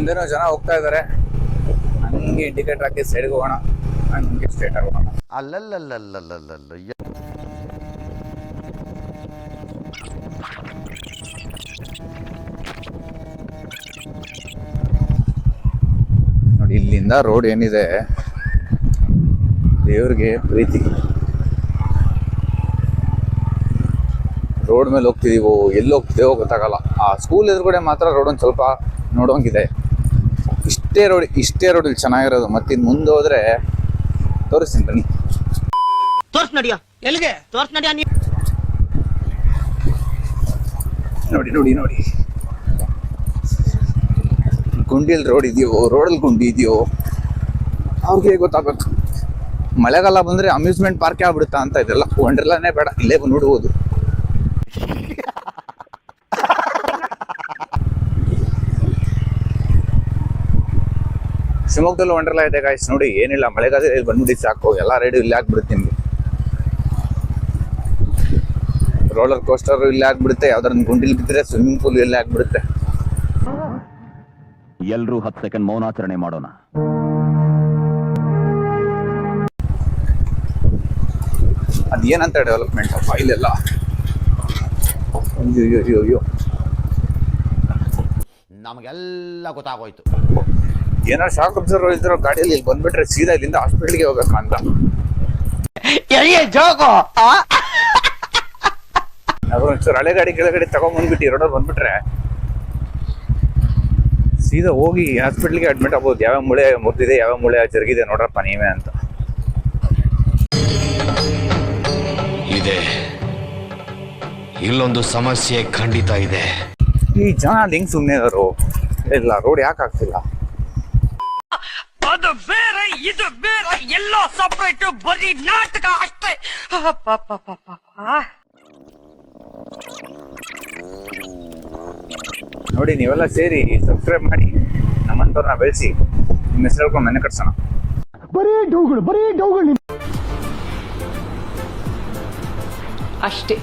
ಮುಂದೆನೋ ಜನ ಹೋಗ್ತಾ ಇದಾರೆ. ಹಂಗೆ ಇಂಡಿಕೇಟರ್ ಹಾಕಿ ಸೈಡ್ಗೆ ಹೋಗೋಣ, ಹಂಗೆ ಸ್ಟ್ರೇಟ್ ಆಗಿ ಹೋಗೋಣ. ಅಲ್ಲಲ್ಲಲ್ಲಲ್ಲಲ್ಲಲ್ಲ ನೋಡಿ, ಇಲ್ಲಿಂದ ರೋಡ್ ಏನಿದೆ, ದೇವ್ರಿಗೆ ಪ್ರೀತಿ. ರೋಡ್ ಮೇಲೆ ಹೋಗ್ತಿದೀವೋ ಎಲ್ಲಿ ಹೋಗ್ತಿದೇವೋ ಗೊತ್ತಾಗಲ್ಲ. ಆ ಸ್ಕೂಲ್ ಎದುರುಗಡೆ ಮಾತ್ರ ರೋಡ್ ಒಂದು ಸ್ವಲ್ಪ ನೋಡೋಂಗಿದೆ. ಇಷ್ಟೇ ರೋಡ್ ಇಲ್ಲಿ ಚೆನ್ನಾಗಿರೋದು. ಮತ್ತಿನ್ ಮುಂದೆ ಹೋದ್ರೆ ತೋರಿಸ್ತೀನಿ ಬನ್ನಿ. ತೋರ್ಸ್ ನಡಿಯ, ಎಲ್ಲಿಗೆ ತೋರ್ಸ್ ನಡಿಯ. ನೋಡಿ ಗುಂಡಿಯಲ್ಲಿ ರೋಡ್ ಇದೆಯೋ, ರೋಡಲ್ಲಿ ಗುಂಡಿ ಇದೆಯೋ ಅವ್ರಿಗೆ ಗೊತ್ತಾಗಬೇಕು. ಮಳೆಗಾಲ ಬಂದ್ರೆ ಅಮ್ಯೂಸ್ಮೆಂಟ್ ಪಾರ್ಕ್ ಆಗ್ಬಿಡುತ್ತಾ ಅಂತ. ಇದೆಲ್ಲ ವಂಡರ್ಲಾನೇ ಬೇಡ, ಇಲ್ಲೇ ಬಂದು ನೋಡ್ಬೋದು. ಶಿವಮೊಗ್ಗದಲ್ಲೂ ವಂಡರ್ಲಾ ಇದೆ ಗಾಯ್ಸ್. ನೋಡಿ, ಏನಿಲ್ಲ, ಮಳೆಗಾಲದಲ್ಲಿ ಬಂದ್ಬಿಟ್ಟು ಸಾಕು, ಎಲ್ಲ ರೇಡು ಇಲ್ಲೇ ಆಗ್ಬಿಡುತ್ತೆ ನಿಮ್ಗೆ. ರೋಲರ್ ಕೋಸ್ಟರ್ ಇಲ್ಲೇ ಆಗ್ಬಿಡುತ್ತೆ, ಯಾವ್ದಾರ ಗುಂಡಿಲ್ ಬಿದ್ದರೆ ಸ್ವಿಮ್ಮಿಂಗ್ ಪೂಲ್ ಇಲ್ಲೇ ಆಗ್ಬಿಡುತ್ತೆ. ಎಲ್ರೂ 10 ಸೆಕೆಂಡ್ ಮೌನಾಚರಣೆ ಮಾಡೋಣ. ಅದೇನಂತ ಡೆವಲಪ್ಮೆಂಟ್ ಅಪ್ಪ ಇಲ್ಲೆಲ್ಲ. ಅಯ್ಯೋ ನಮಗೆಲ್ಲ ಗೊತ್ತಾಗೋಯ್ತು. ಏನಾರು ಶಾಕ್ ಅಬ್ಸರ್ವರ್ ಇದ್ರೋ ಗಾಡಿಯಲ್ಲಿ ಇಲ್ಲಿ ಬಂದ್ಬಿಟ್ರೆ ಸೀದಾ ಇಲ್ಲಿಂದ ಹಾಸ್ಪಿಟಲ್ಗೆ ಹೋಗ್ಬೇಕಾ ಅಂತ. ಒಂಚೂರು ಹಳೆ ಗಾಡಿ ಕೆಳಗಡೆ ತಗೊಂಡ್ಬಂದ್ಬಿಟ್ಟು ರೋಡಲ್ಲಿ ಬಂದ್ಬಿಟ್ರೆ ಸೀದಾ ಹೋಗಿ ಹಾಸ್ಪಿಟ್ಲಿಗೆ ಅಡ್ಮಿಟ್ ಆಗ್ಬೋದು. ಯಾವ ಮೂಳೆ ಮುರಿದಿದೆ, ಯಾವ ಮೂಳೆ ಜರುಗಿದೆ ನೋಡ್ರಪ್ಪ ನೀವೇ ಅಂತ. ಇದೆ, ಇಲ್ಲೊಂದು ಸಮಸ್ಯೆ ಖಂಡಿತ ಇದೆ. ಈ ಜನ ಹೆಂಗ್ ಸುಮ್ಮನೆ ಇದಾರು? ಇಲ್ಲ, ರೋಡ್ ಯಾಕೆ ಆಗ್ತಿಲ್ಲ? ಅದು ಬೇರೆ ಇದು ಬೇರೆ, ಎಲ್ಲ ಸಪರೇಟ್, ಬರೀ ನಾಟಕ ಅಷ್ಟೇ. ನೋಡಿ, ನೀವೆಲ್ಲ ಸೇರಿ ಸಬ್ಸ್ಕ್ರೈಬ್ ಮಾಡಿ, ನಮ್ಮಂತವ್ರನ್ನ ಬೆಳೆಸಿ, ನಿಮ್ಮ ಹೆಸರು ಹೇಳ್ಕೊಂಡು ಮನೆ ಕಟ್ಸೋಣ. ಬರೀ ಡೌಗಳು ಅಷ್ಟೇ.